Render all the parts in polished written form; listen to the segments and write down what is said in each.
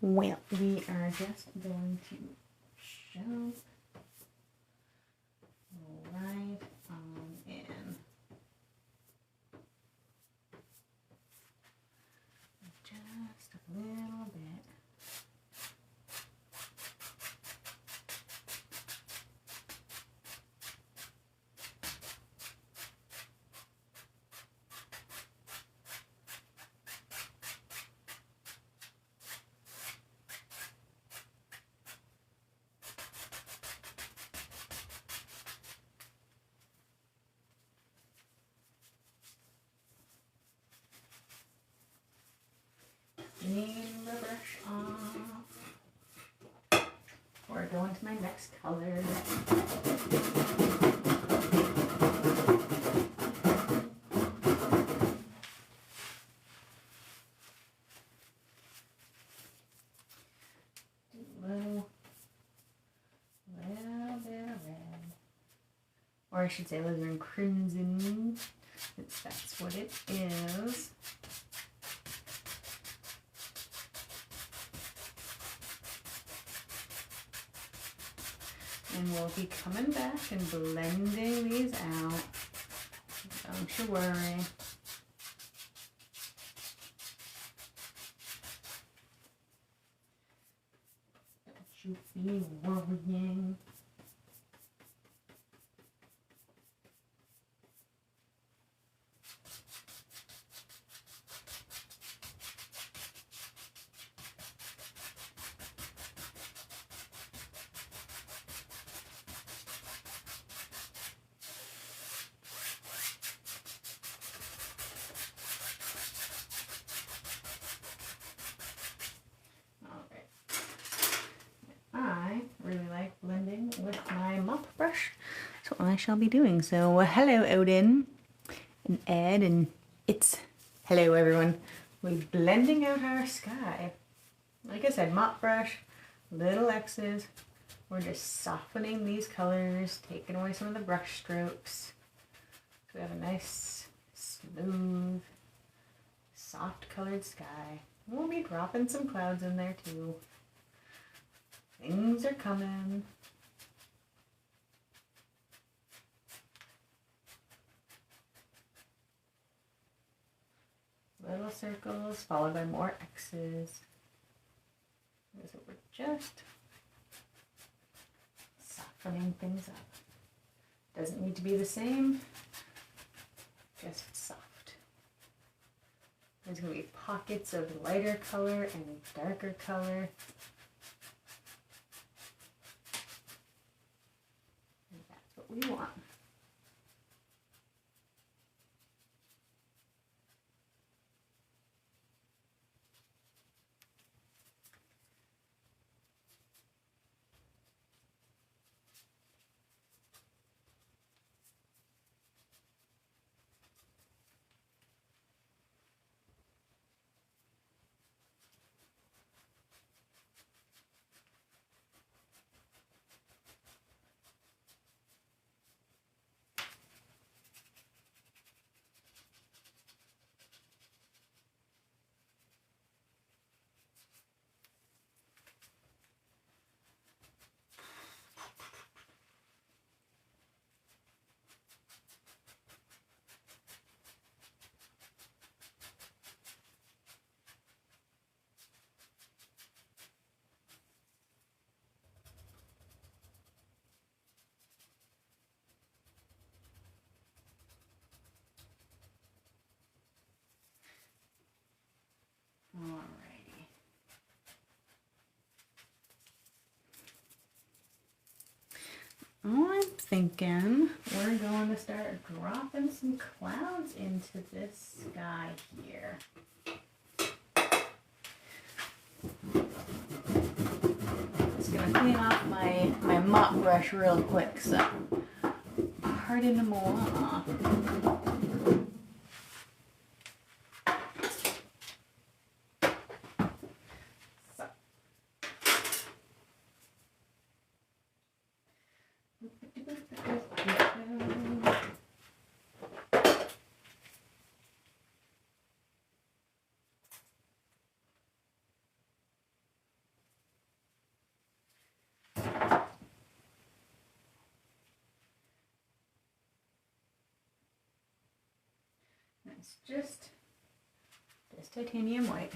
Well, we are just going to show right on in. Just a little bit. Clean the brush off. We're going to my next color. Little bit of red. Or I should say alizarin crimson, since that's what it is. And we'll be coming back and blending these out. Don't you worry. Don't you be worrying. I really like blending with my mop brush, so I shall be doing so. Hello Odin and Ed and it's hello everyone. We're blending out our sky. Like I said, mop brush, little X's. We're just softening these colors, taking away some of the brush strokes. So we have a nice, smooth, soft colored sky. We'll be dropping some clouds in there too. Things are coming. Little circles followed by more X's. So we're just softening things up. Doesn't need to be the same, just soft. There's going to be pockets of lighter color and darker color. We want. Alrighty. I'm thinking we're going to start dropping some clouds into this sky here. Just gonna clean off my mop brush real quick, so pardon the more. It's just titanium white.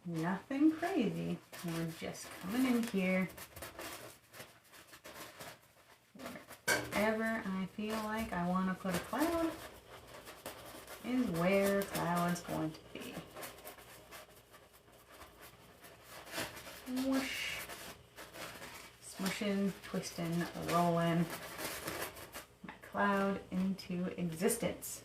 Nothing crazy. We're just coming in here wherever I feel like I want to put a cloud is where cloud's going to be. Whoosh. Smushing, twisting, rolling my cloud into existence.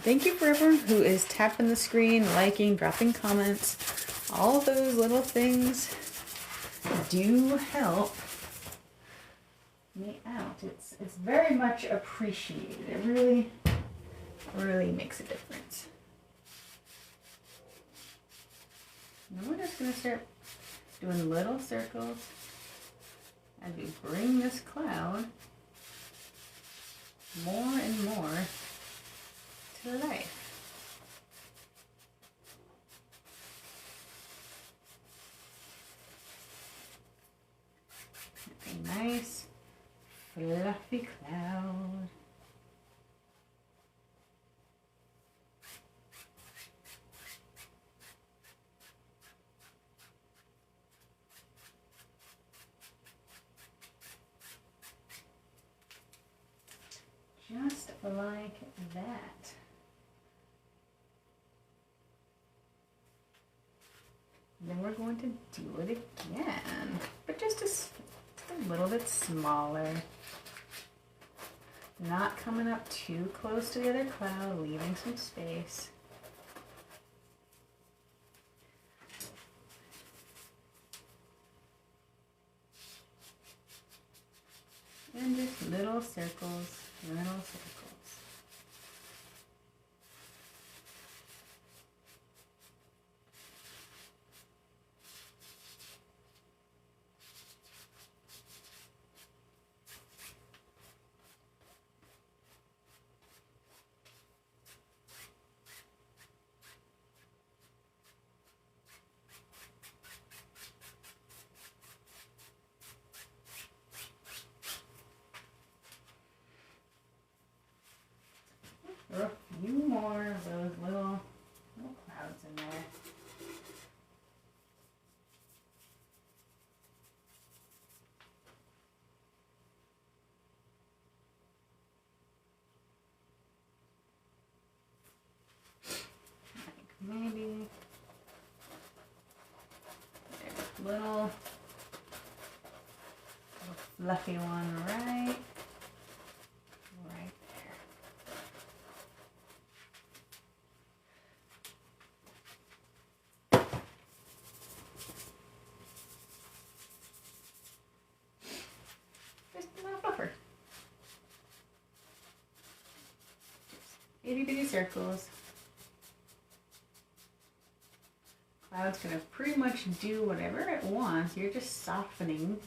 Thank you for everyone who is tapping the screen, liking, dropping comments. All those little things do help me out. It's very much appreciated. It really makes a difference. Now we're just going to start doing little circles as we bring this cloud more and more to life. A nice fluffy cloud. Just like that. Then we're going to do it again, but just a little bit smaller. Not coming up too close to the other cloud, leaving some space. And just little circles, little circles. A few more of those little clouds in there. Like maybe there's a little fluffy one right there. Just a little fluffer. Just itty bitty circles. Cloud's gonna pretty much do whatever it wants. You're just softening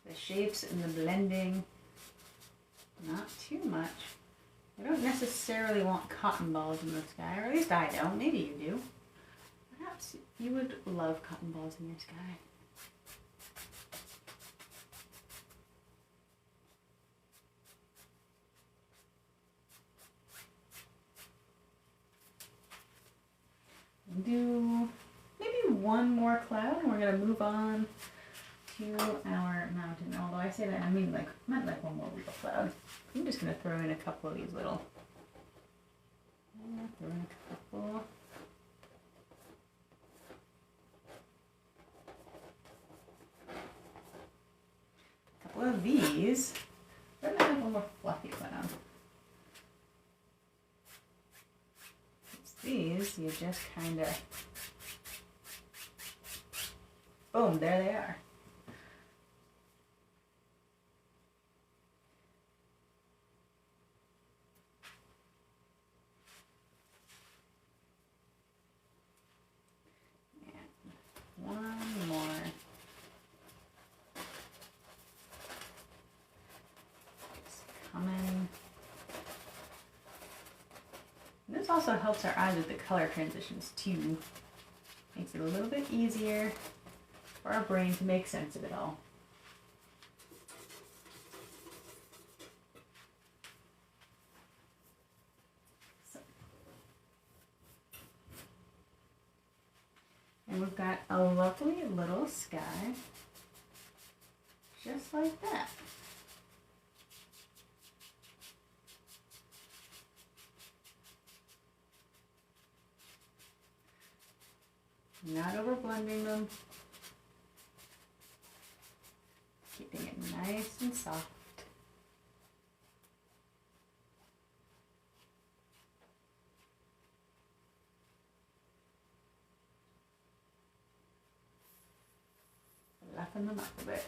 the shapes and the blending. Not too much. I don't necessarily want cotton balls in the sky, or at least I don't. Maybe you do. Perhaps you would love cotton balls in your sky. Do maybe one more cloud and we're going to move on to our mountain. Although I say that, I mean meant like one more real cloud. I'm just going to throw in a couple of these little. Throw in a couple. Of these. Then I have one more fluffy cloud. These, you just kind of, boom, there they are. And one more. also helps our eyes with the color transitions too. Makes it a little bit easier for our brain to make sense of it all. So. And we've got a lovely little sky, just like that. Not over blending them. Keeping it nice and soft. Fluffing them up a bit.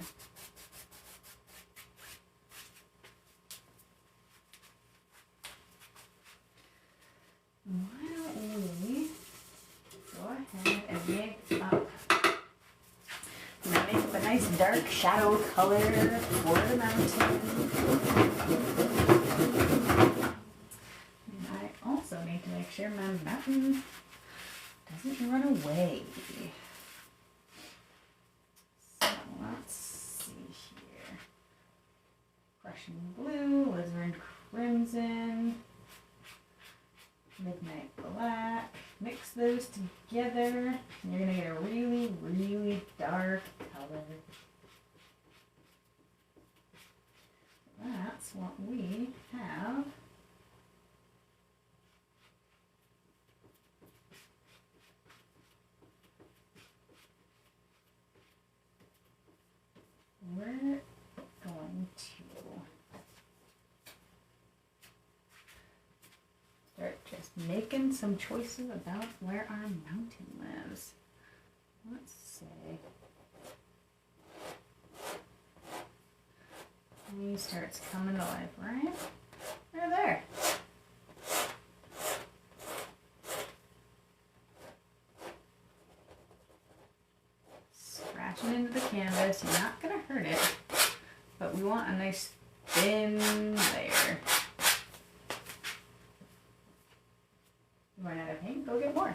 Why don't we go ahead and make up, make up a nice dark shadow color for the mountain. And I also need to make sure my mountain doesn't run away. So let's see here. Prussian blue, alizarin crimson, midnight black. Mix those together, and you're gonna get a really, really dark color. That's what we have. We're going to start just making some choices about where our mountain lives. Let's say he starts coming to life, right? They're there. Scratching into the canvas, you're not gonna hurt it, but we want a nice thin layer. Run out of paint, go get more.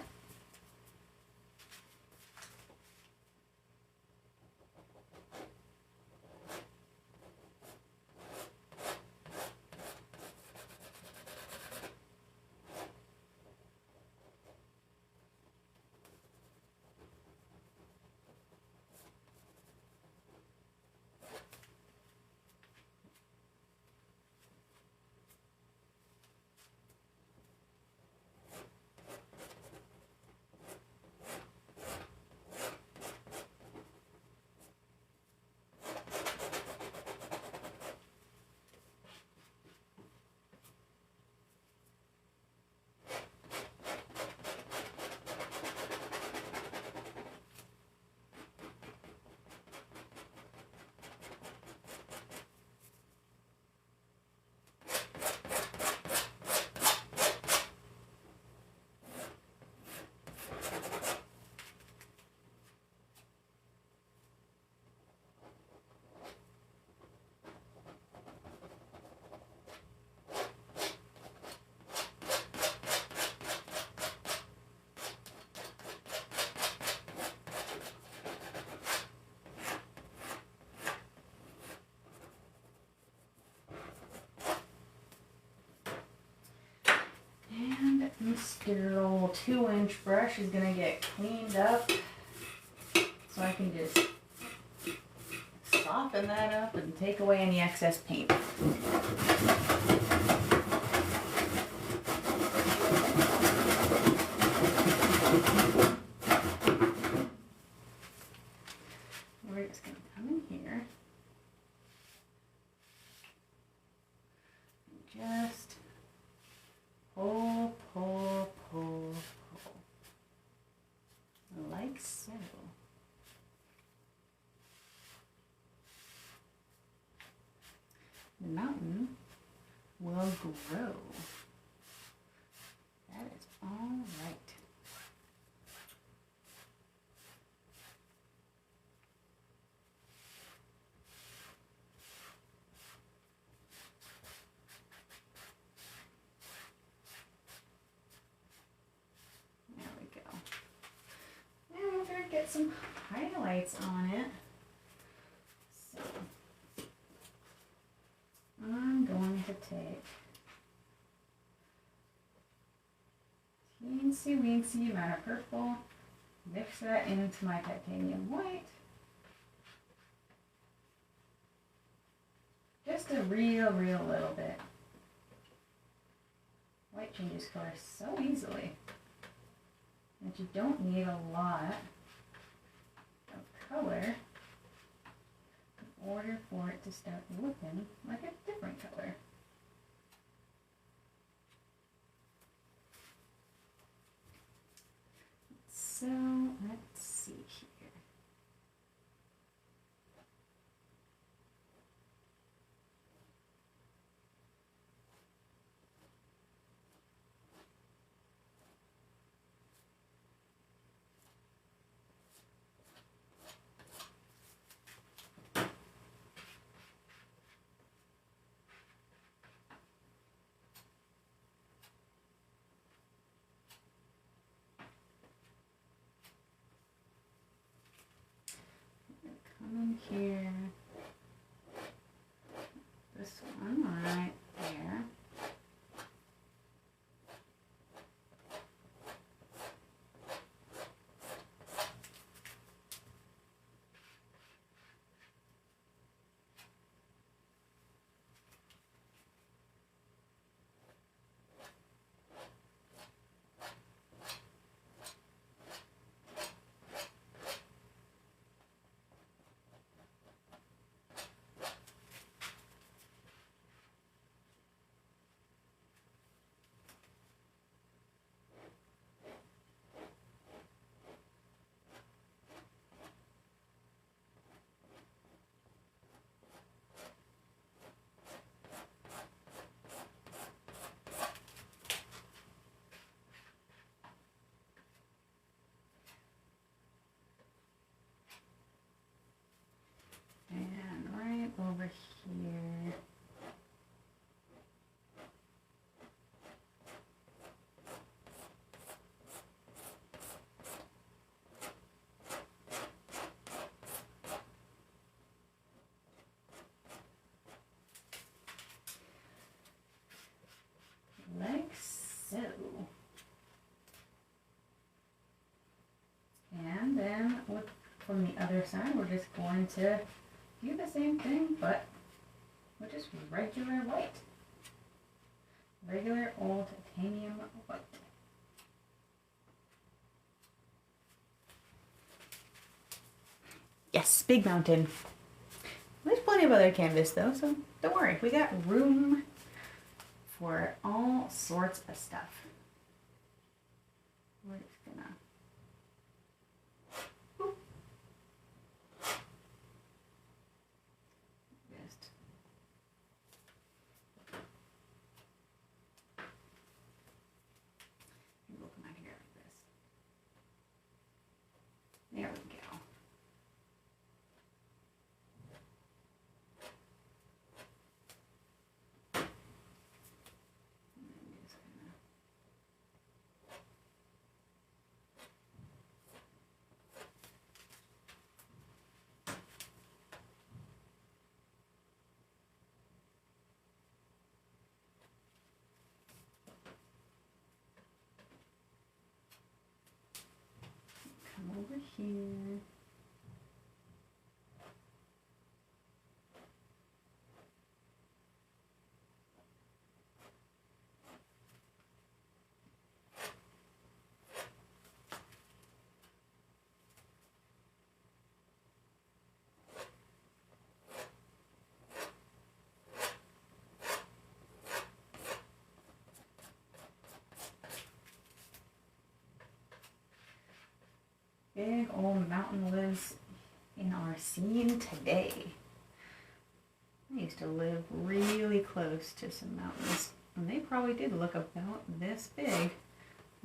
Mr. old 2-inch brush is gonna get cleaned up so I can just soften that up and take away any excess paint. We're just gonna come in here and just pull, pull, pull, pull, like so. The mountain will grow. That is all right. some highlights on it. So I'm going to take teensy weensy amount of purple, mix that into my titanium white. Just a real little bit. White changes color so easily that you don't need a lot of color in order for it to start looking like a different color. So let's see here. Come in here, this one right there. And right over here. Like so. And then from the other side, we're just going to do the same thing, but with just regular white. Regular old titanium white. Yes, big mountain. There's plenty of other canvas though, so don't worry. We got room for all sorts of stuff. We're just gonna just we'll come out here like this. There we go. Come over here. Big old mountain lives in our scene today. I used to live really close to some mountains, and they probably did look about this big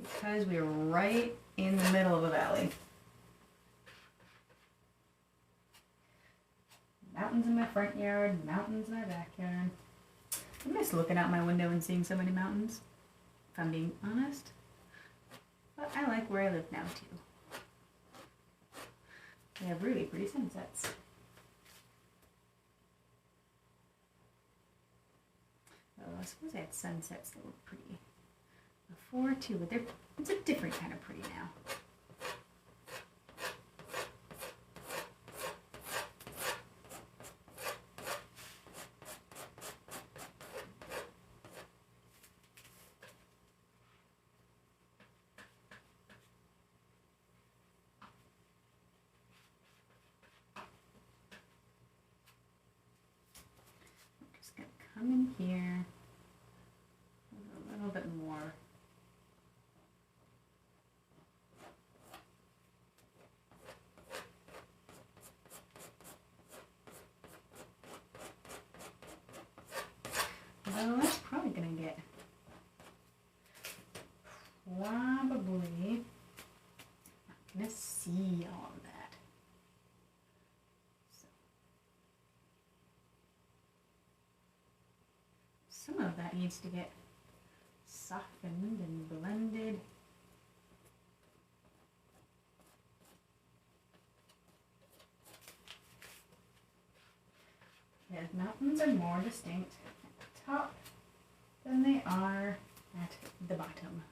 because we were right in the middle of a valley. Mountains in my front yard, mountains in my backyard. I miss looking out my window and seeing so many mountains, if I'm being honest. But I like where I live now too. They have really pretty sunsets. Oh, I suppose I had sunsets that were pretty before too, but it's a different kind of pretty now. Come in here a little bit more. Well, that's probably going to get probably not going to see all of that. Some of that needs to get softened and blended. Yeah, mountains are more distinct at the top than they are at the bottom.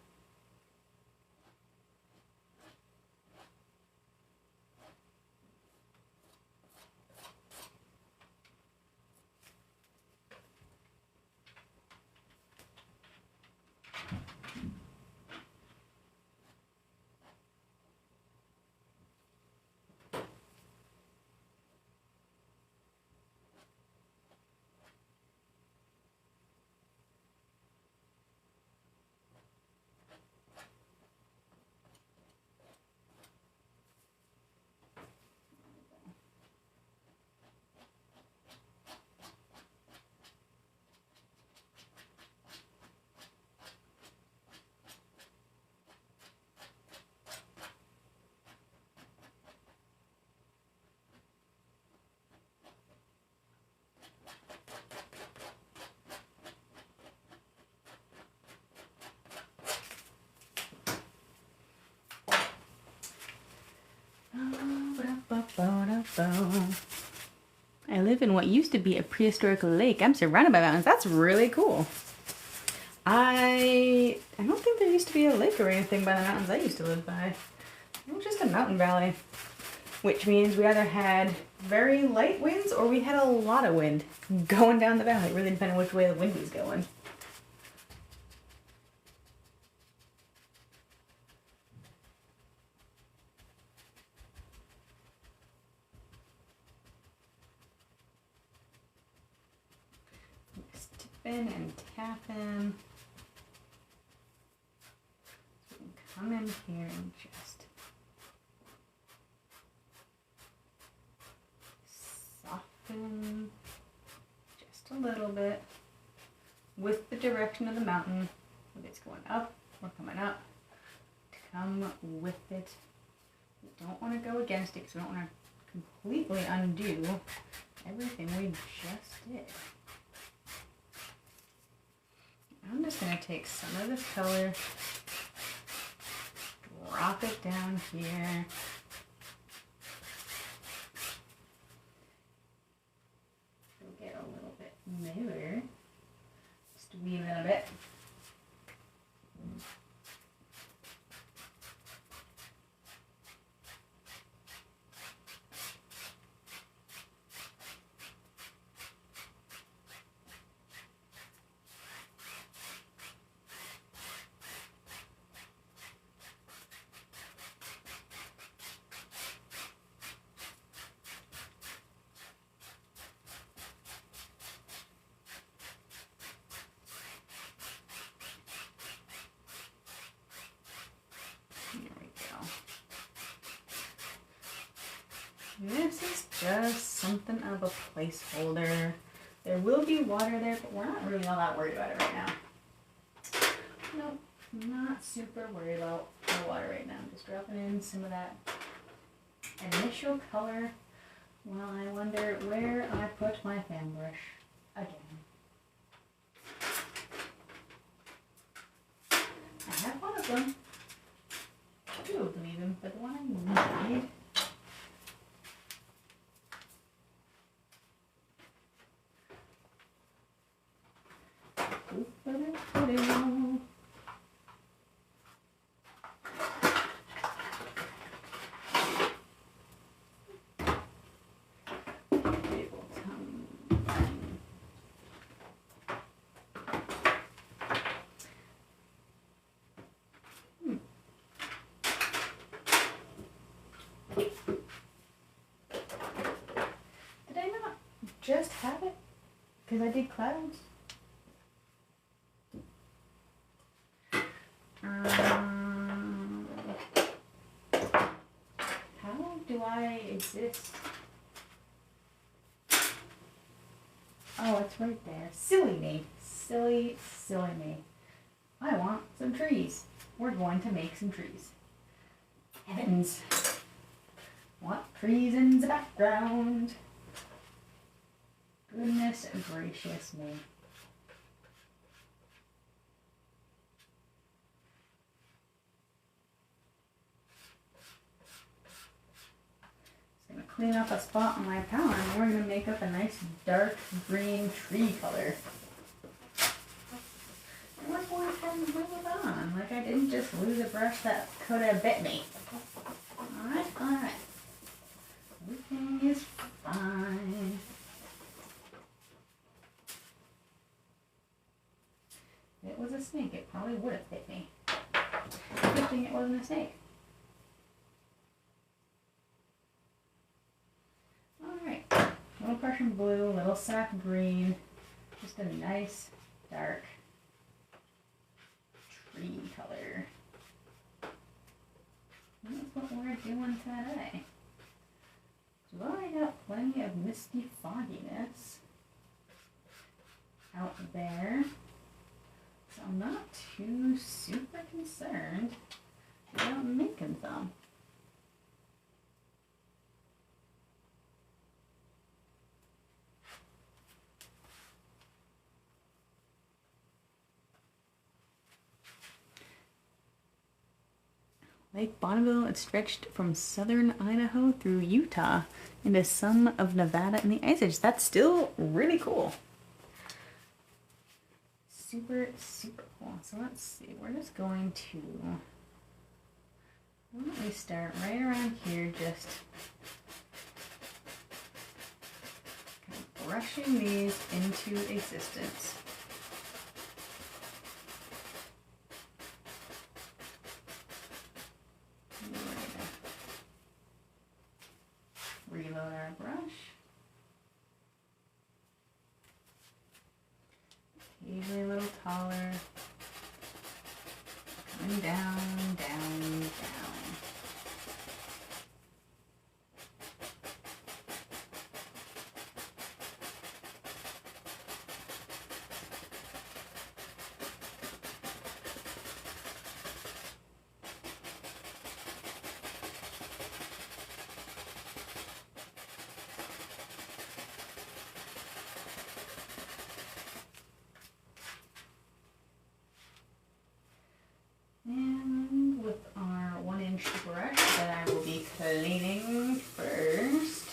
I live in what used to be a prehistoric lake. I'm surrounded by mountains. That's really cool. I don't think there used to be a lake or anything by the mountains I used to live by. It was just a mountain valley, which means we either had very light winds or we had a lot of wind going down the valley. It really depended on which way the wind was going. And tap in. So we can come in here and just soften just a little bit with the direction of the mountain. If it's going up or coming up, come with it. We don't want to go against it because we don't want to completely undo everything we just did. I'm just going to take some of this color, drop it down here. It'll get a little bit smoother, just a wee little bit. This is just something of a placeholder. There will be water there, but we're not really all that worried about it right now. Nope, not super worried about the water right now. I'm just dropping in some of that initial color while I wonder where I put my fan brush again. I have one of them. Two of them even, but the one I need just have it because I did clouds. How do I exist? Oh, it's right there. Silly me. Silly me. I want some trees. We're going to make some trees. Heavens. Want trees in the background. Goodness gracious me. Just gonna clean up a spot on my palette and we're gonna make up a nice dark green tree color. And we're going to move on. Like I didn't just lose a brush that could have bit me. Alright. Everything is fine. If it was a snake, it probably would have bit me. Good thing it wasn't a snake. Alright, little Prussian blue, little sap green, just a nice dark tree color. And that's what we're doing today. We've already got plenty of misty fogginess out there. So I'm not too super concerned about making some. Lake Bonneville, it stretched from southern Idaho through Utah into some of Nevada and the Ice Age. That's still really cool. Super cool. So let's see, we're just going to, why don't we start right around here, just kind of brushing these into existence. Reload our brush. Occasionally a little taller. Coming down, down, down. And with our 1-inch brush that I will be cleaning first.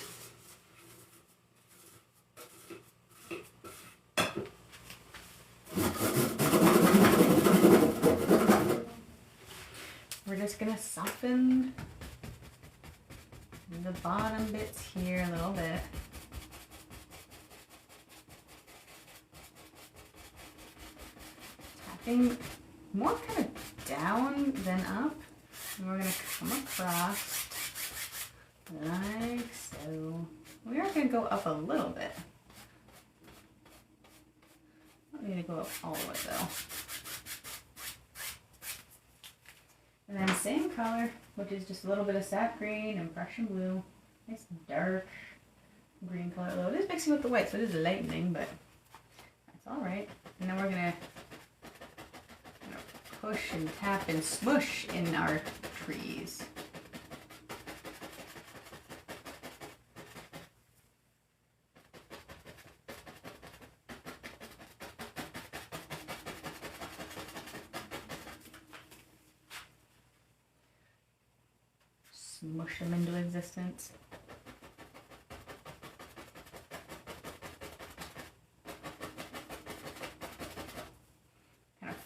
We're just gonna soften the bottom bits here a little bit. Tapping more kind of down than up, and we're going to come across like so. We are going to go up a little bit. Not need to go up all the way though. And then same color, which is just a little bit of sap green and Prussian blue. Nice dark green color, although it is mixing with the white, so it is lightening, but that's alright. And then we're going to push and tap and smush in our trees. Smush them into existence.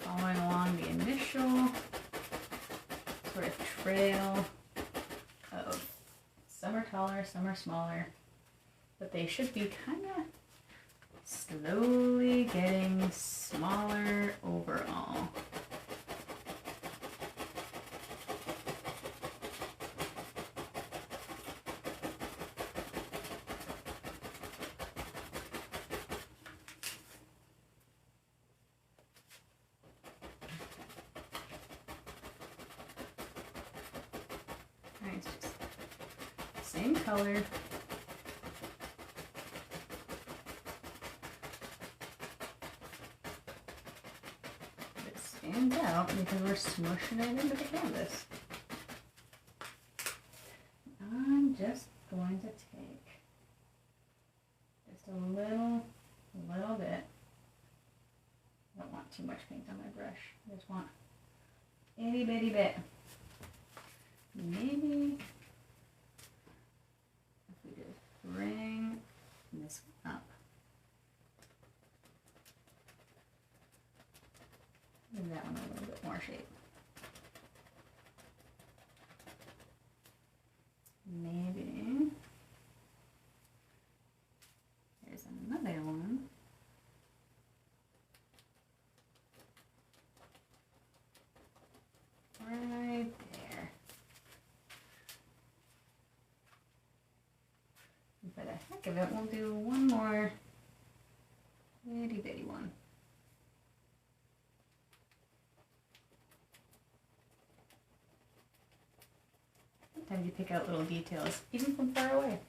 Following along the initial sort of trail of some are taller, some are smaller, but they should be kind of slowly getting smaller overall. same color. It stands out because we're smushing it into the canvas. I'm just going to take just a little bit. I don't want too much paint on my brush. I just want a itty bitty bit. Maybe if we just bring this up. Give that one a little bit more shape. Maybe there's another one. Right there. For the heck of it, we'll do one more itty bitty one. Sometimes you pick out little details, even from far away.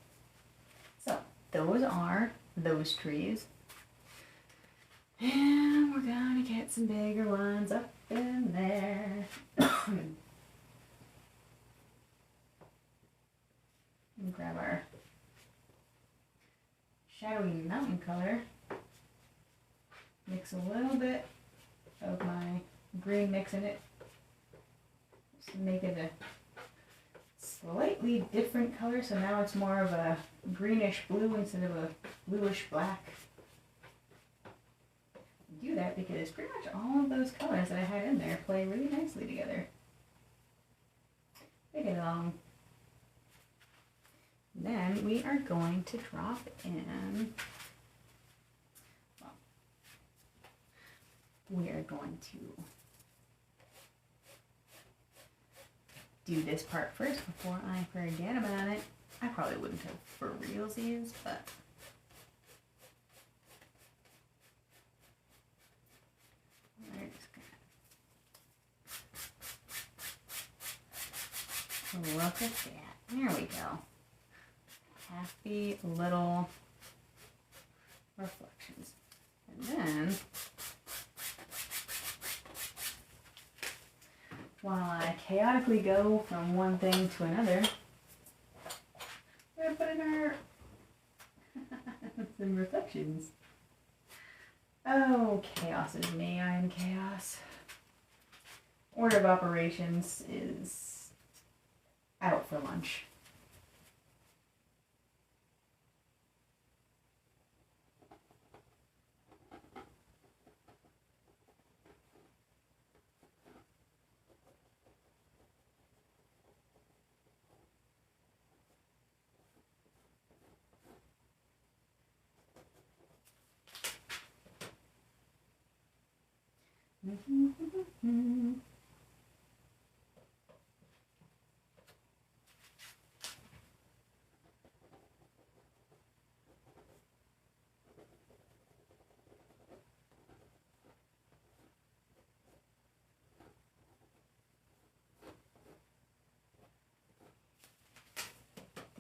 So, those are those trees. And we're gonna get some bigger ones up in there. And grab our shadowy mountain color. Mix a little bit of my green mix in it. Just to make it a slightly different color, so now it's more of a greenish blue instead of a bluish black. I do that because pretty much all of those colors that I had in there play really nicely together. They get along. Then we are going to drop in, well, we are going to do this part first before I forget about it. I probably wouldn't have for realsies, but we're just gonna look at that. There we go. Happy little reflections. And then, while I chaotically go from one thing to another, we're going to put in our some reflections. Oh, chaos is me. I am chaos. Order of operations is out for lunch.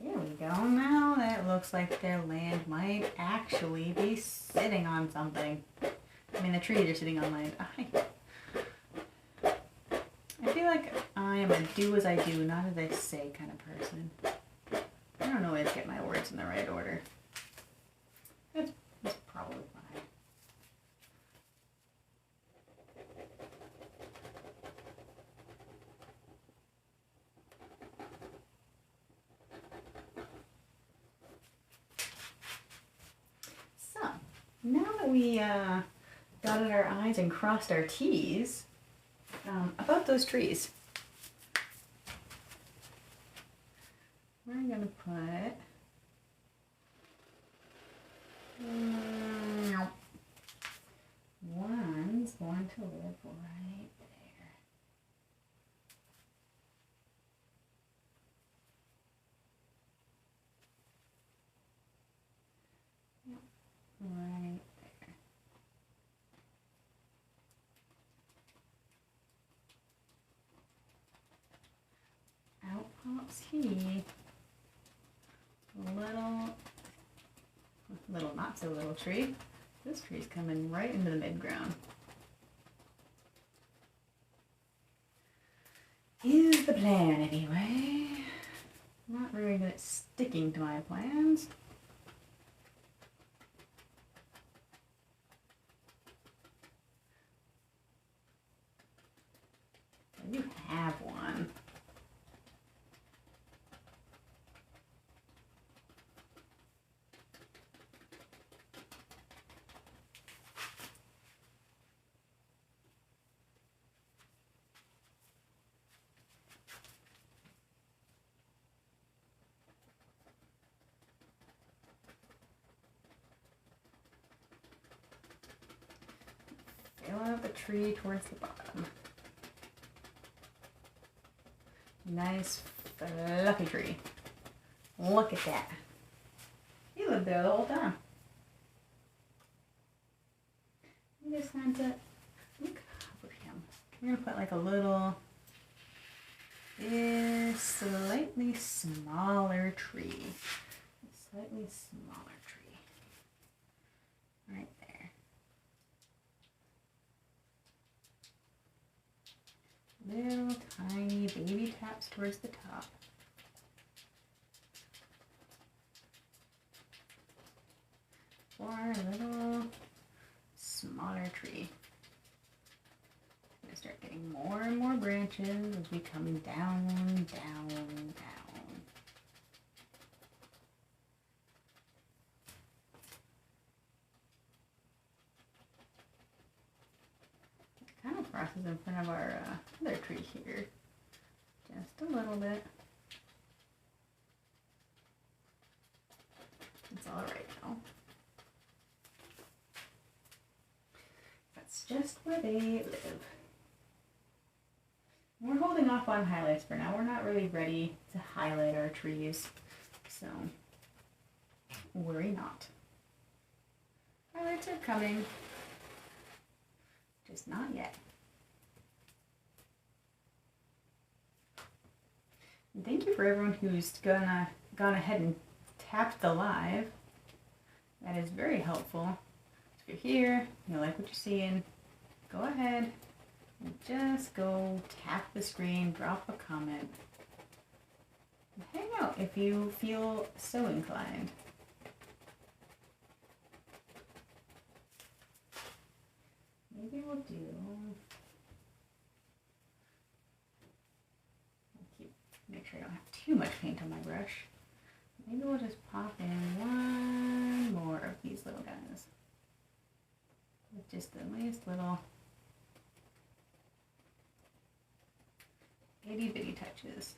There we go. Now that looks like their land might actually be sitting on something. I mean, the trees are sitting on land. I feel like I am a do as I do, not as I say kind of person. I don't always get my words in the right order. That's probably fine. So, now that we dotted our I's and crossed our T's, about those trees, we're going to put one's going to live right there. Right there. Out pops he. so little tree. This tree's coming right into the midground. Is the plan anyway. Not very good at sticking to my plans. I do have one. Fill out the tree towards the bottom. Nice fluffy tree. Look at that. He lived there the whole time. We just had to cover him. We're gonna put like a little, this slightly smaller tree. Slightly smaller tree. Right there. Little tiny baby taps towards the top. For a little smaller tree. I'm going to start getting more and more branches as we come down, down, down. Kind of crosses in front of our other tree here. Just a little bit. It's all right though. That's just where they live. We're holding off on highlights for now. We're not really ready to highlight our trees, so worry not. Highlights are coming, just not yet. And thank you for everyone who's gone ahead and tapped the live. That is very helpful. If you're here, you like what you're seeing, go ahead and just go tap the screen, drop a comment, and hang out if you feel so inclined. Maybe we'll do, make sure I don't have too much paint on my brush. Maybe we'll just pop in one more of these little guys. With just the least little itty bitty touches.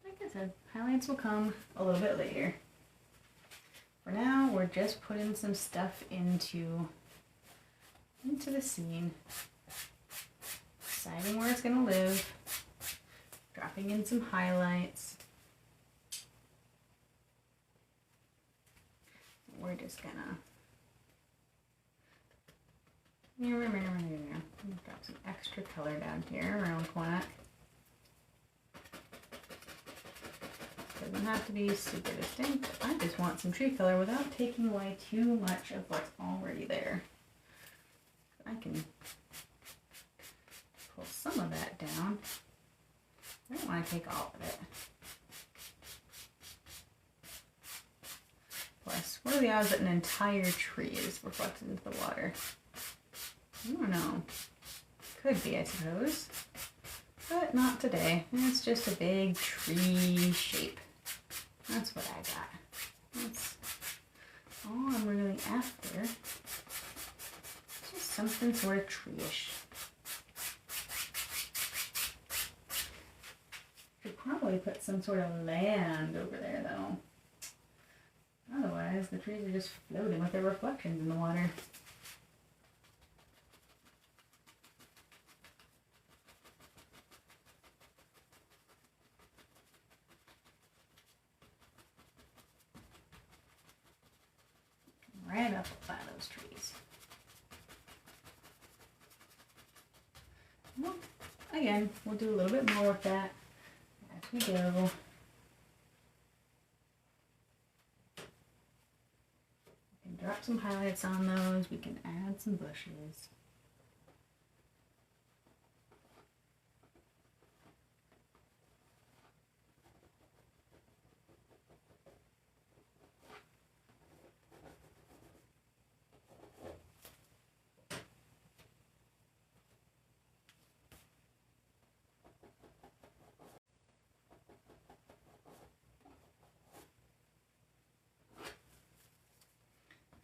Like I said, highlights will come a little bit later. For now, we're just putting some stuff into the scene, deciding where it's going to live, dropping in some highlights. We're just gonna drop some extra color down here around Quack. Doesn't have to be super distinct. I just want some tree color without taking away too much of what's already there. I can pull some of that down. I don't want to take all of it. Plus, what are the odds that an entire tree is reflected into the water? I don't know. Could be, I suppose. But not today. It's just a big tree shape. That's what I got. That's all I'm really after. Just something sort of tree-ish. put some sort of land over there though. Otherwise, the trees are just floating with their reflections in the water. Right up by those trees. Well, again, we'll do a little bit more with that as we go. We can drop some highlights on those. We can add some bushes.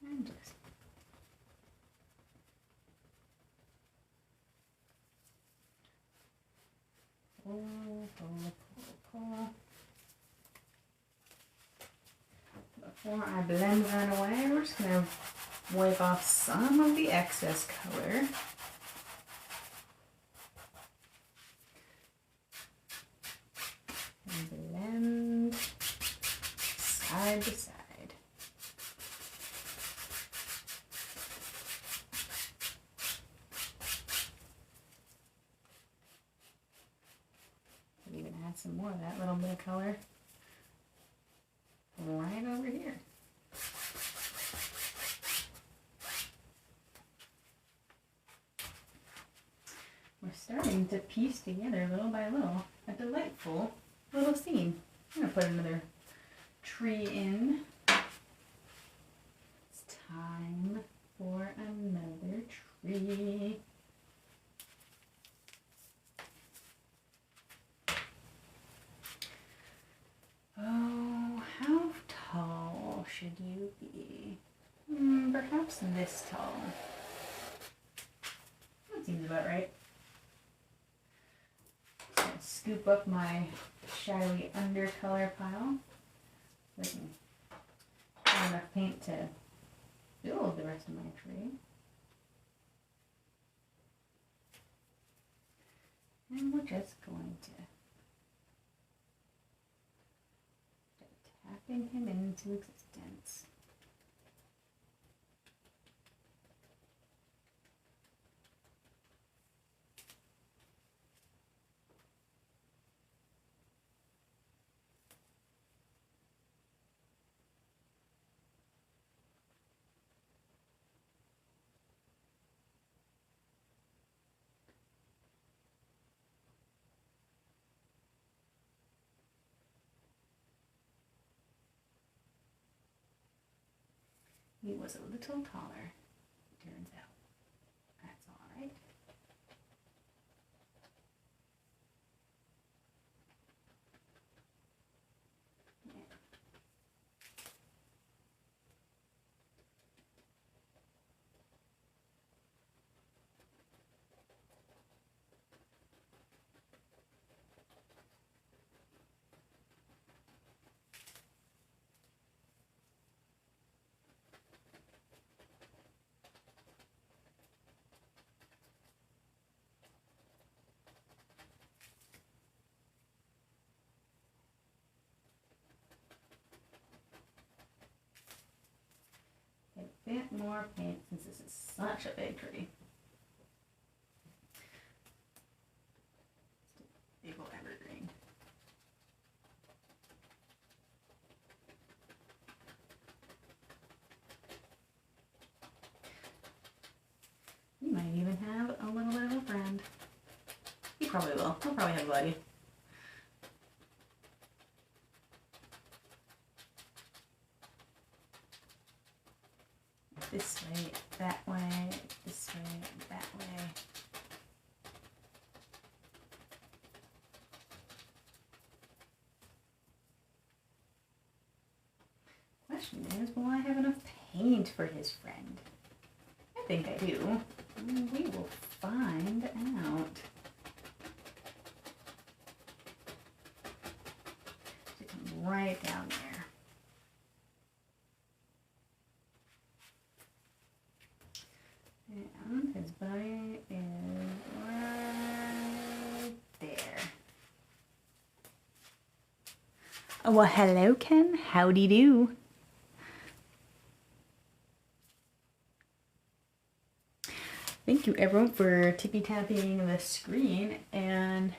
And just pull. Before I blend that away, we're just going to wipe off some of the excess color. And blend side to side. Even add some more of that little bit of color right over here. We're starting to piece together little by little a delightful little scene. I'm going to put another tree in. It's time for another tree. Oh, how tall should you be? Perhaps this tall. That seems about right. Just gonna scoop up my shadowy undercolor pile so I can have enough paint to build the rest of my tree. And we're just going to tapping him into existence. He was a little taller, turns out. That's all right. Yeah. A bit more paint since this is such a big tree. Big old evergreen. You might even have a little bit of a friend. You probably will. He'll probably have a buddy. This way, that way, this way, that way. Question is, will I have enough paint for his friend? I think I do. We will find out. right down there. And his body is right there. Oh, well, hello, Ken. Howdy do. Thank you, everyone, for tippy-tapping the screen. And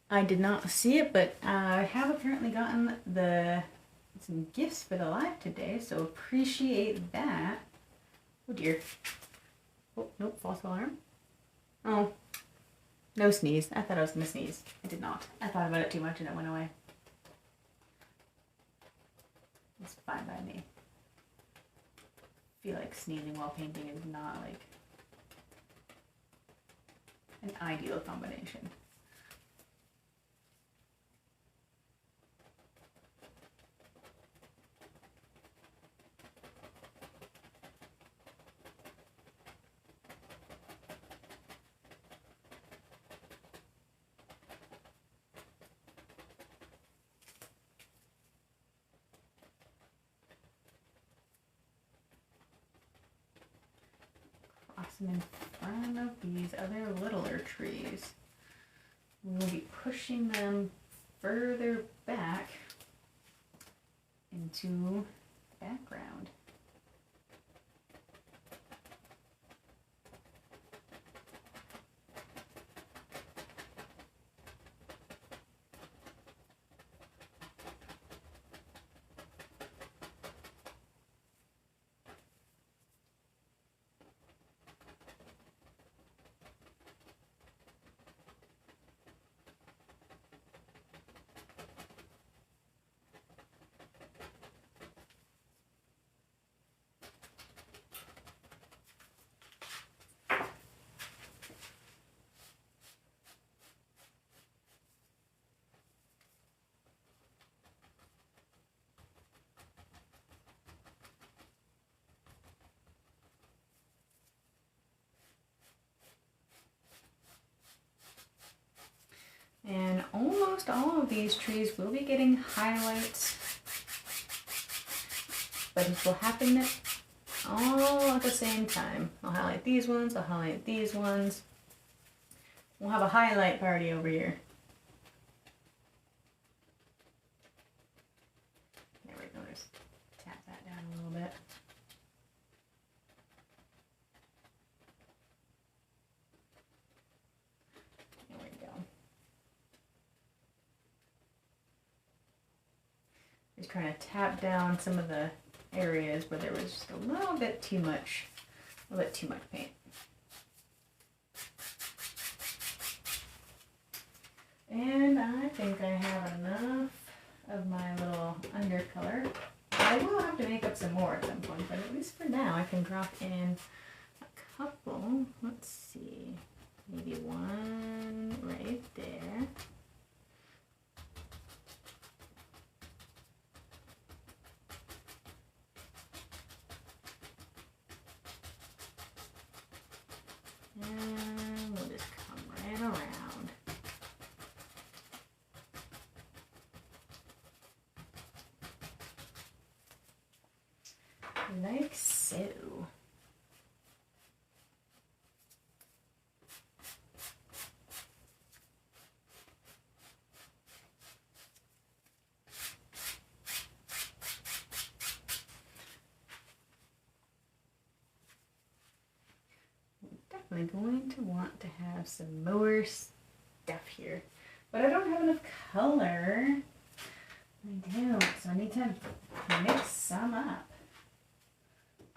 I did not see it, but I have apparently gotten some gifts for the live today, so appreciate that. Oh, dear. Oh, nope, false alarm. Oh, no sneeze. I thought I was going to sneeze. I did not. I thought about it too much and it went away. It's fine by me. I feel like sneezing while painting is not like an ideal combination. In front of these other littler trees. We'll be pushing them further back into the background. And almost all of these trees will be getting highlights, but it will happen all at the same time. I'll highlight these ones, I'll highlight these ones. We'll have a highlight party over here. There we go, just tap that down a little bit. There we go. Just trying to tap down some of the areas where there was just a little bit too much paint. And I think I have enough of my little undercolor. I will have to make up some more at some point, but at least for now I can drop in a couple. Let's see, maybe one right there. And we'll just come right around. Like so. I'm going to want to have some more stuff here, but I don't have enough color. I don't, so I need to mix some up.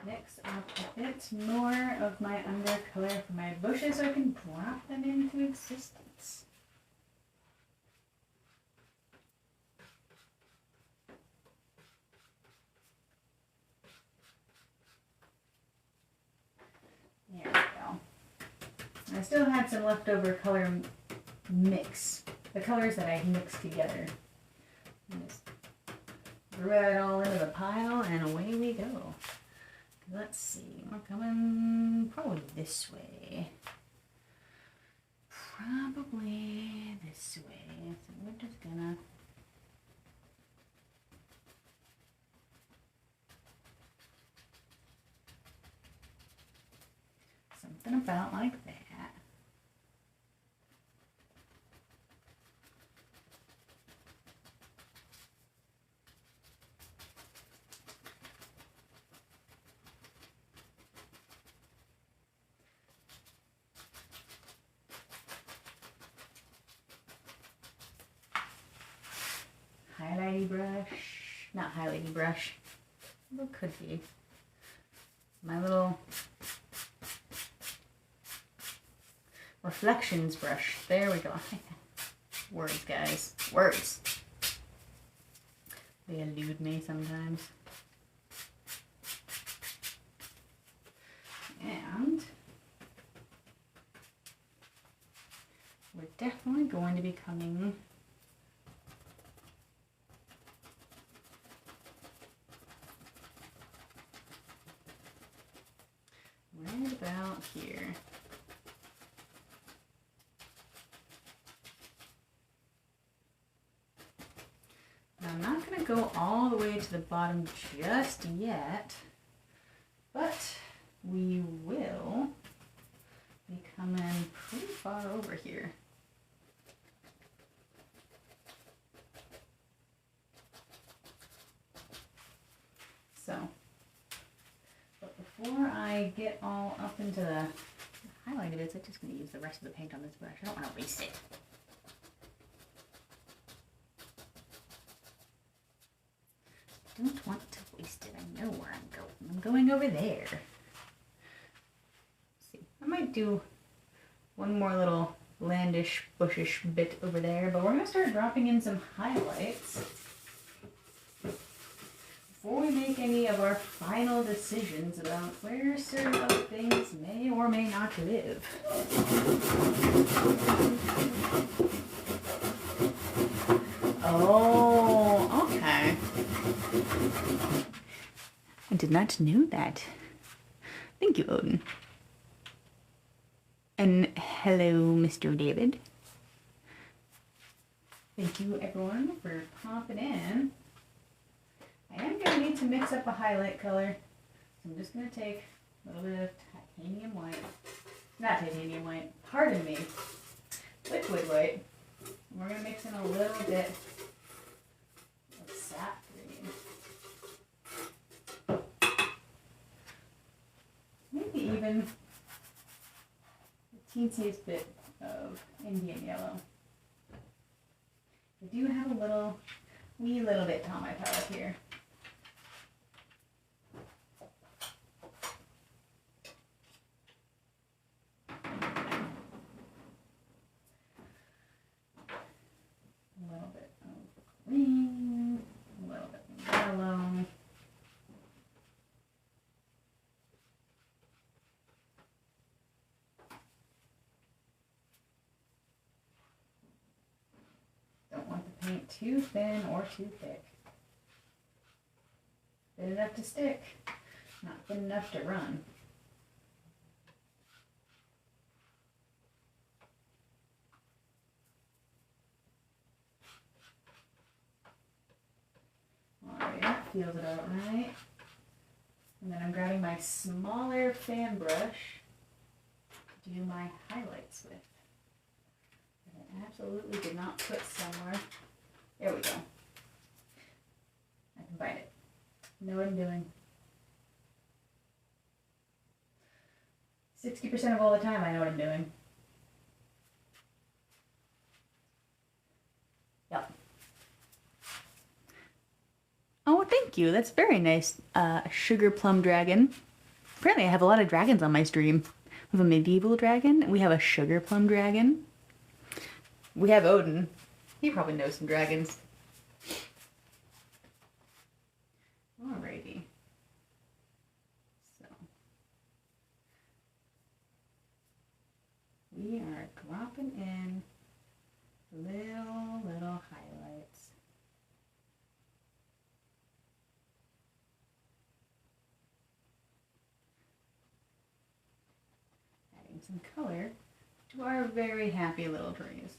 Mix up a bit more of my undercolor for my bushes so I can drop them into existence. There we go. I still had some leftover color mix, the colors that I mixed together. Just threw it all into the pile and away we go. Let's see, we're coming probably this way. Probably this way. So we're just gonna Something about like that. Highlighty brush, not highlighty brush, what could be? My little reflections brush. There we go. Words, guys. Words. They elude me sometimes. And we're definitely going to be coming right about here. Now, I'm not going to go all the way to the bottom just yet, but we will be coming pretty far over here. So, but before I get all up into the highlighted bits, I'm just going to use the rest of the paint on this brush. I don't want to waste it. Don't want to waste it. I know where I'm going. I'm going over there. Let's see, I might do one more little landish, bushish bit over there, but we're going to start dropping in some highlights before we make any of our final decisions about where certain other things may or may not live. Oh, okay. I did not know that. Thank you, Odin. And hello, Mr. David. Thank you, everyone, for popping in. I am going to need to mix up a highlight color. So I'm just going to take a little bit of titanium white. Not titanium white. Pardon me. Liquid white. And we're going to mix in a little bit of sap green. Maybe even the teensiest bit of Indian yellow. I do have a wee little bit on my palette here. A little bit of green, a little bit of yellow. Don't want the paint too thin or too thick. Thin enough to stick, not thin enough to run. Alright, that feels about right. And then I'm grabbing my smaller fan brush to do my highlights with. I absolutely did not put somewhere. There we go. I can find it. Know what I'm doing. 60% of all the time I know what I'm doing. Yep. Oh, thank you. That's very nice. Sugar plum dragon. Apparently I have a lot of dragons on my stream. We have a medieval dragon. We have a sugar plum dragon. We have Odin. He probably knows some dragons. Alrighty. So we are dropping in little highlights. Adding some color to our very happy little trees.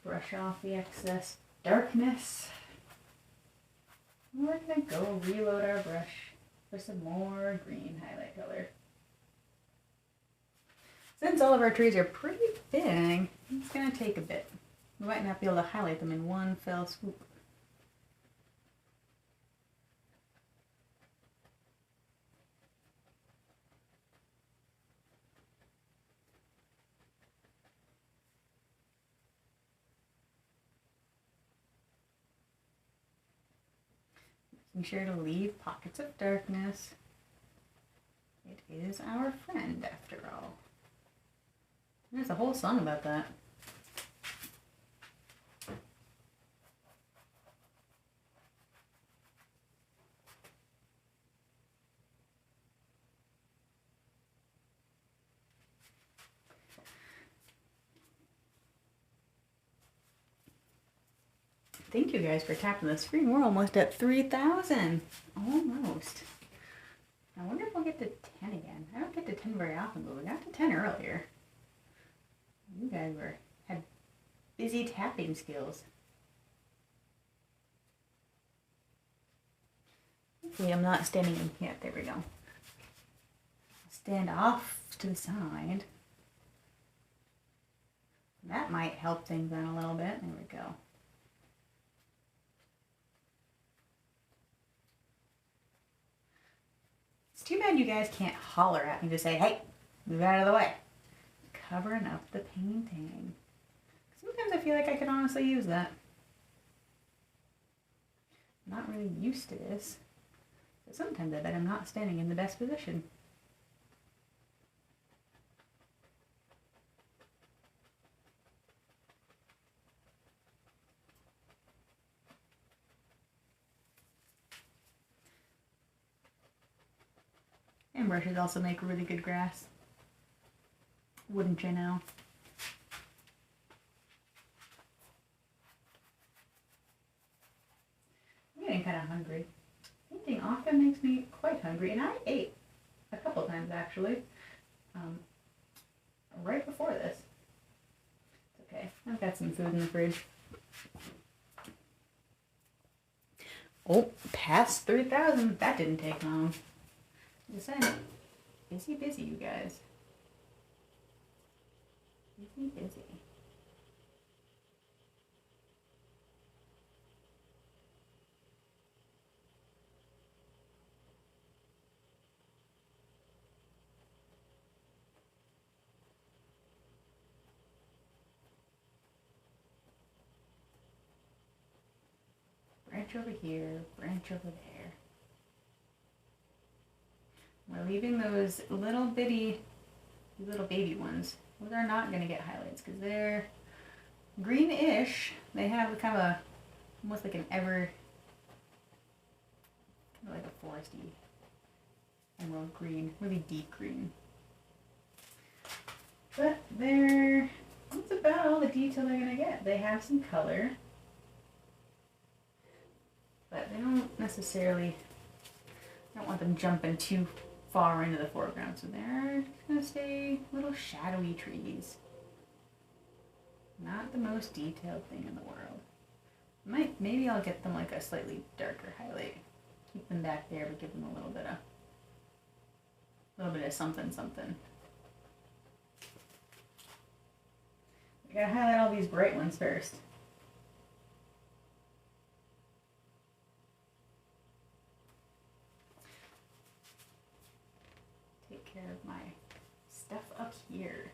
brush off the excess darkness. We're gonna go reload our brush for some more green highlight color. Since all of our trees are pretty big, it's gonna take a bit. We might not be able to highlight them in one fell swoop. Making sure to leave pockets of darkness. It is our friend, after all. There's a whole song about that. Thank you guys for tapping the screen. We're almost at 3,000. Almost. I wonder if we'll get to 10 again. I don't get to 10 very often, but we got to 10 earlier. You guys had busy tapping skills. Hopefully I'm not standing in here. There we go. Stand off to the side. That might help things out a little bit. There we go. It's too bad you guys can't holler at me to say, hey, move out of the way. Covering up the painting. Sometimes I feel like I could honestly use that. I'm not really used to this. But sometimes I bet I'm not standing in the best position. And brushes also make really good grass. Wouldn't you know? I'm getting kind of hungry. Painting often makes me quite hungry, and I ate a couple times actually. Right before this. It's okay. I've got some food in the fridge. Oh, past 3,000. That didn't take long. Just saying, busy, you guys. Busy. Branch over here, branch over there. We're leaving those little baby ones. Those are not going to get highlights because they're greenish. They have kind of almost like an kind of like a foresty emerald green, really deep green. But that's about all the detail they're going to get. They have some color, but they don't necessarily, I don't want them jumping too far into the foreground, so they're just going to stay little shadowy trees. Not the most detailed thing in the world. Maybe I'll get them like a slightly darker highlight. Keep them back there, but give them a little bit of something. I gotta highlight all these bright ones first. Take care of my stuff up here.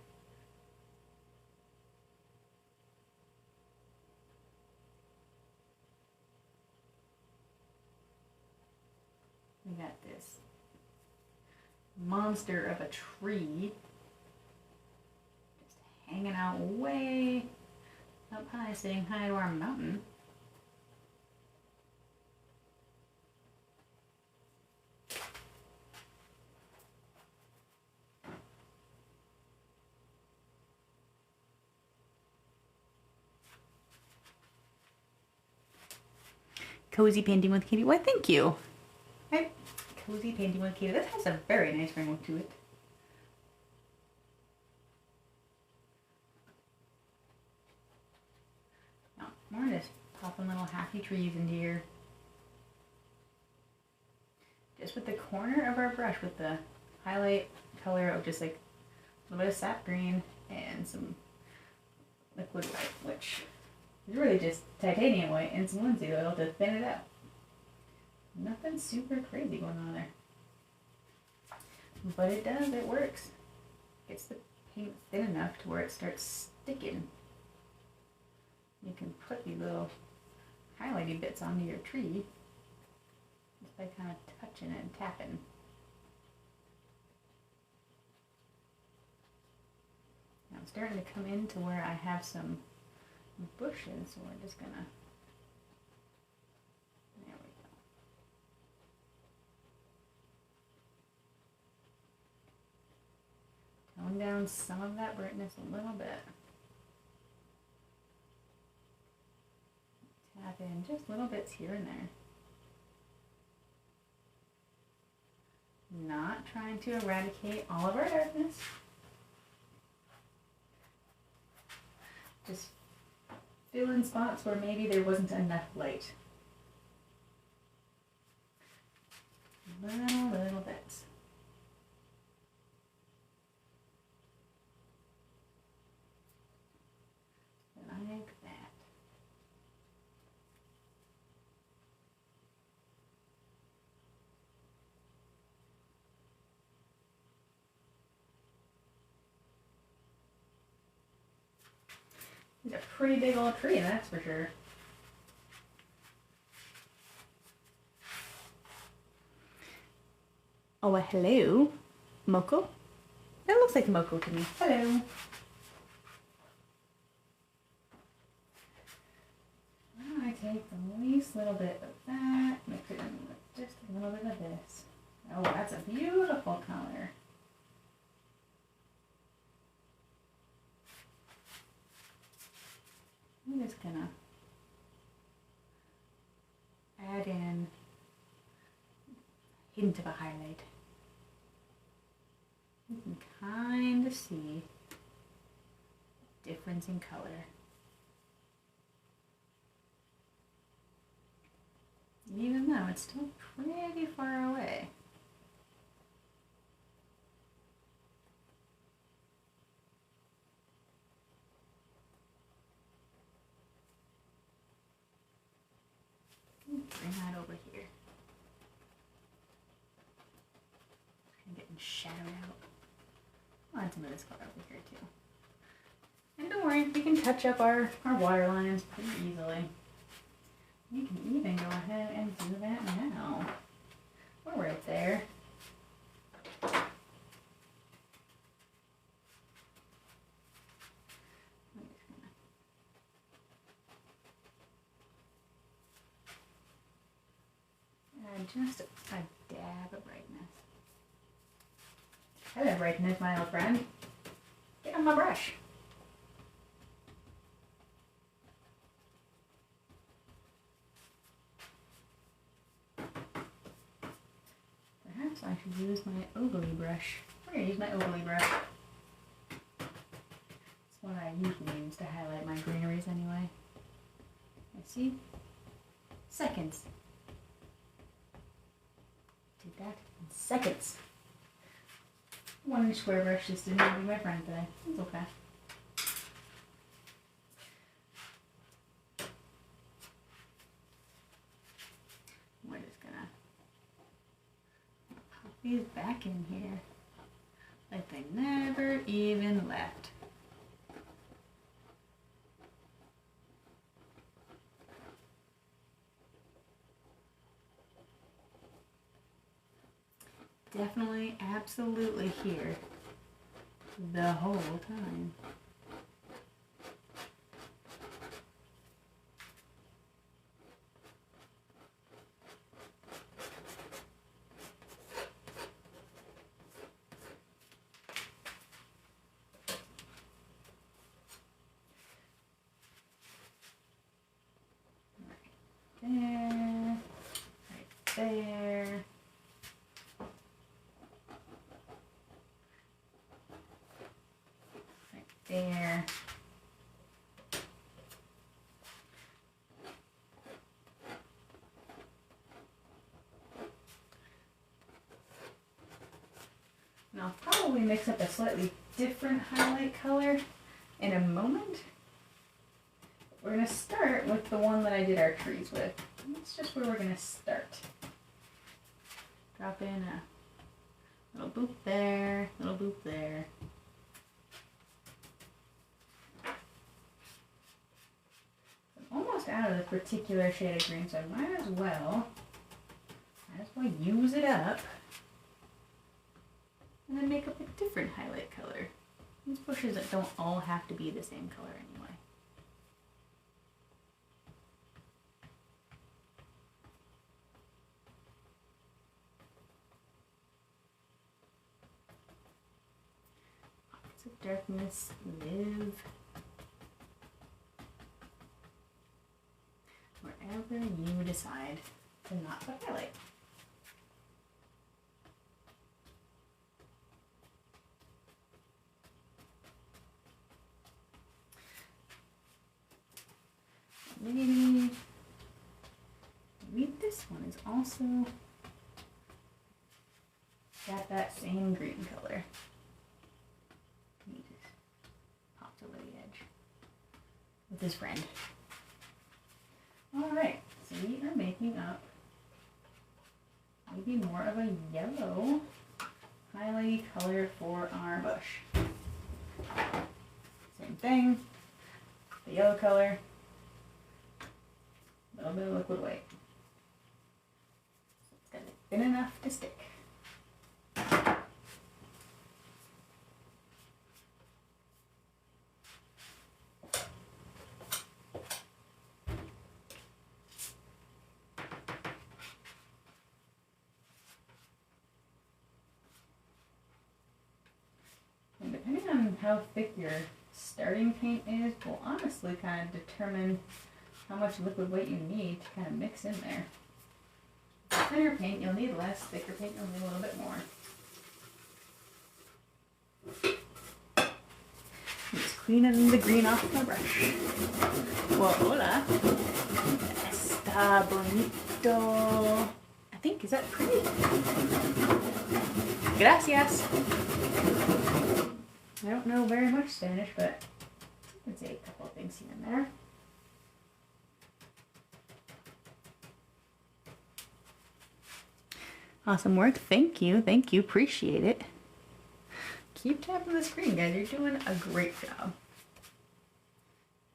We got this monster of a tree just hanging out way up high, saying hi to our mountain. Cozy painting with Katie. Why, thank you. Cozy painting with Katie. That has a very nice ring to it. We're just popping little happy trees into here. Just with the corner of our brush with the highlight color of just like a little bit of sap green and some liquid white, which is really just titanium white and some linseed oil to thin it out. Nothing super crazy going on there. But it does, it works. Gets the paint thin enough to where it starts sticking. You can put these little highlighty bits onto your tree just by kind of touching it and tapping. Now I'm starting to come into where I have some bushes, so we're just gonna, there we go. Tone down some of that brightness a little bit. Tap in just little bits here and there. Not trying to eradicate all of our darkness. Just fill in spots where maybe there wasn't enough light. Little bits. Like that. It's a pretty big old tree, that's for sure. Oh, well, hello, Moko. That looks like Moko to me. Hello. I take the least little bit of that, mix it in with just a little bit of this. Oh, that's a beautiful color. I'm just gonna add in a hint of a highlight. You can kind of see the difference in color. Even though it's still pretty far away. Bring that over here. I'm getting shadowed out. I'll add some of this color over here too. And don't worry, we can touch up our water lines pretty easily. You can even go ahead and do that now. We're right there. Just a dab of brightness. Hello, brightness, my old friend. Get on my brush. Perhaps I should use my ovally brush. I'm going to use my ovally brush. It's what I usually use to highlight my greeneries anyway. Let's see. Seconds. Did that in seconds. 1 inch square brush just didn't be my friend today. It's okay. We're just gonna pop these back in here like they never even left. Definitely, absolutely here the whole time. Right there. There. mix up a slightly different highlight color in a moment. We're going to start with the one that I did our trees with. That's just where we're going to start. Drop in a little boop there, little boop there. I'm almost out of the particular shade of green, so I might as well use it up and then make up a different highlight color. These bushes that don't all have to be the same color anyway. Pockets of darkness live wherever you decide to not put highlight. Maybe this one is also got that same green color. He just popped over the edge with his friend. Alright, so we are making up maybe more of a yellow highlighty color for our bush. Same thing, the yellow color. A little bit of liquid white. So it's got to be thin enough to stick. And depending on how thick your starting paint is, will honestly kind of determine how much liquid white you need to kind of mix in there. Thinner paint, you'll need less. Thicker paint, you'll need a little bit more. Just cleaning the green off my brush. Well, hola. Está bonito. I think, is that pretty? Gracias. I don't know very much Spanish, but I can say a couple of things here and there. Awesome work. Thank you. Thank you. Appreciate it. Keep tapping the screen, guys. You're doing a great job.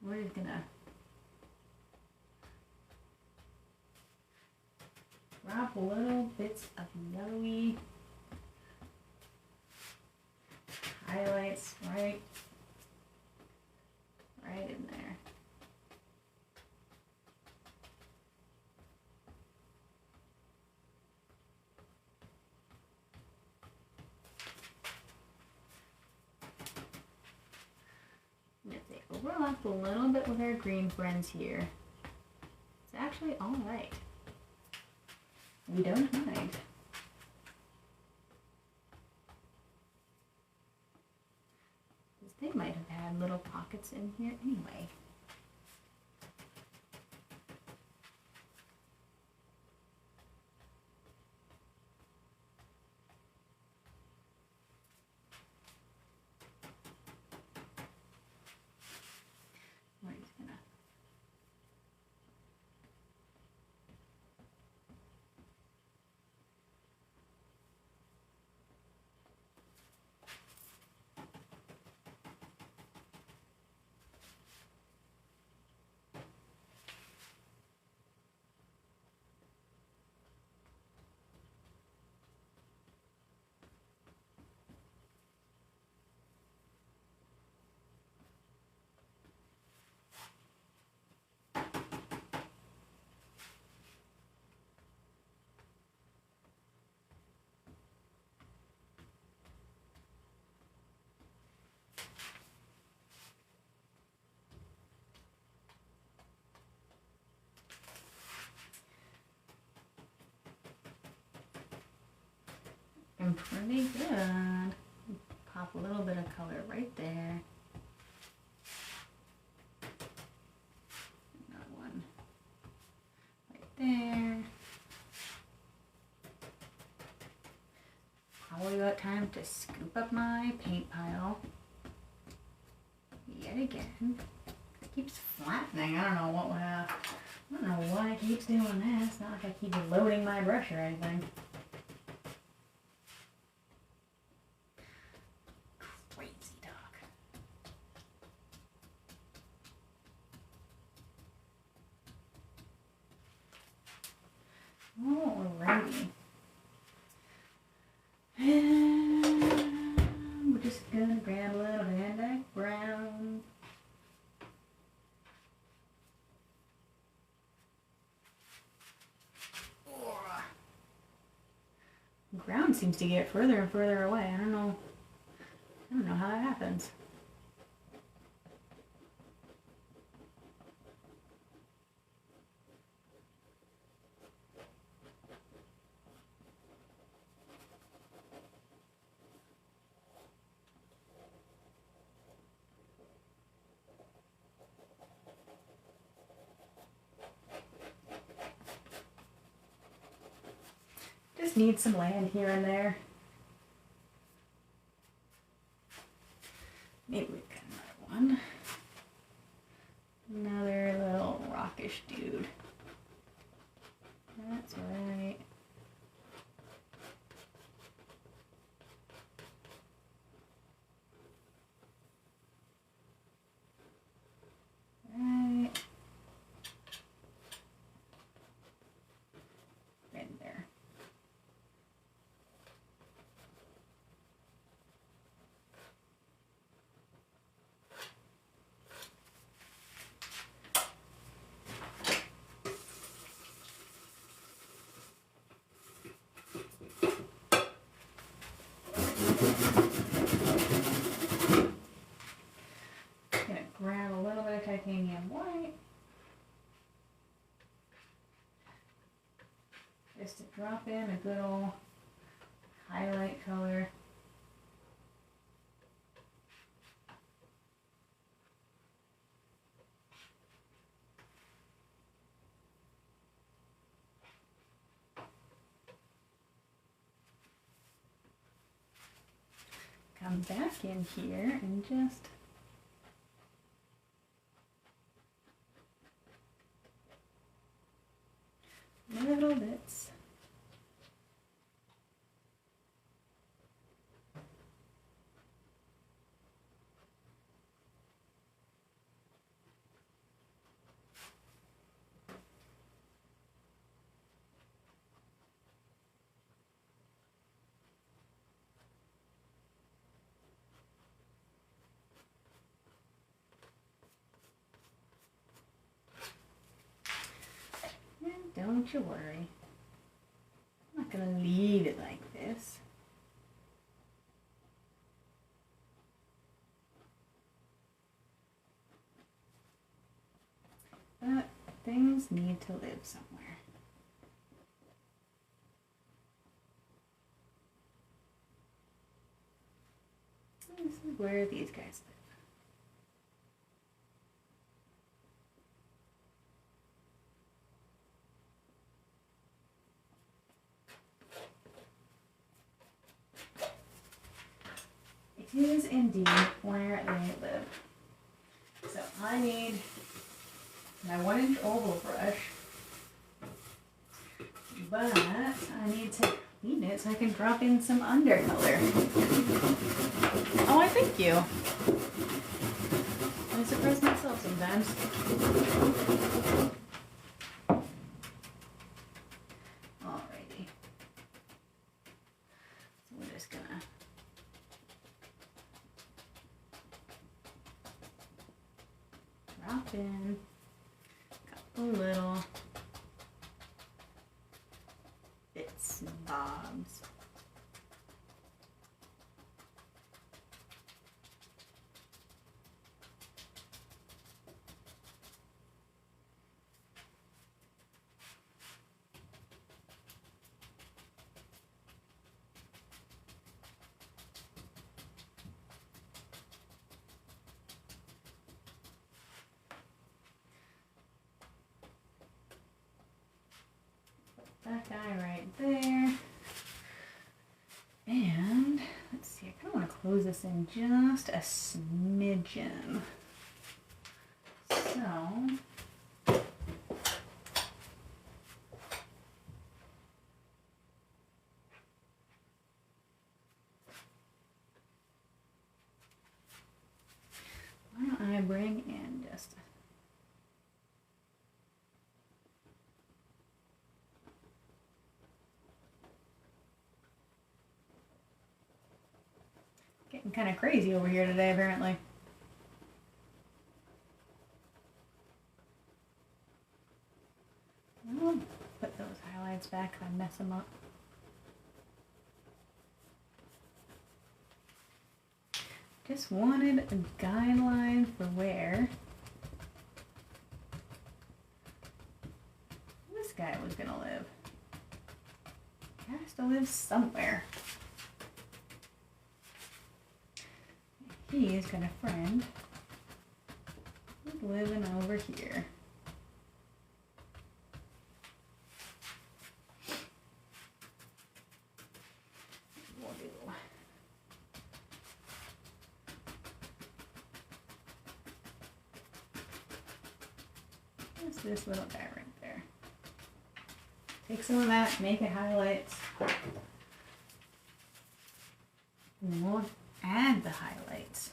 We're gonna drop little bits of yellowy highlights right in there. Overlap a little bit with our green friends here. It's actually all right. We don't mind. They might have had little pockets in here anyway. And pretty good. Pop a little bit of color right there. Another one right there. Probably about time to scoop up my paint pile yet again. It keeps flattening. I don't know what I don't know why it keeps doing that. It's not like I keep loading my brush or anything. Crazy dog. Alrighty. And we're just gonna grab a little Van Dyke Brown. Ground seems to get further and further away. I don't know how that happens. Just need some land here and there. Maybe we've got another one. Another little rockish dude. That's right. Right. Right there. Gonna grab a little bit of titanium white. Just to drop in a good old highlight color. Come back in here and just little bits. And don't you worry. I'm not gonna leave it like this. But things need to live somewhere. This is where these guys live. It is indeed where they live. So I need my 1-inch oval brush, but I need to clean it so I can drop in some undercolor. Oh, I thank you. I surprise myself sometimes. Alrighty. So we're just gonna drop in a couple little bits and bobs. That guy right there. And close this in just a smidgen. So why don't I bring in just getting kind of crazy over here today, apparently. I'll put those highlights back if I mess them up. Just wanted a guideline for where this guy was gonna live. He has to live somewhere. He is gonna friend who's living over here. We'll do. Just this little guy right there. Take some of that, make it highlights. And we'll add the highlights.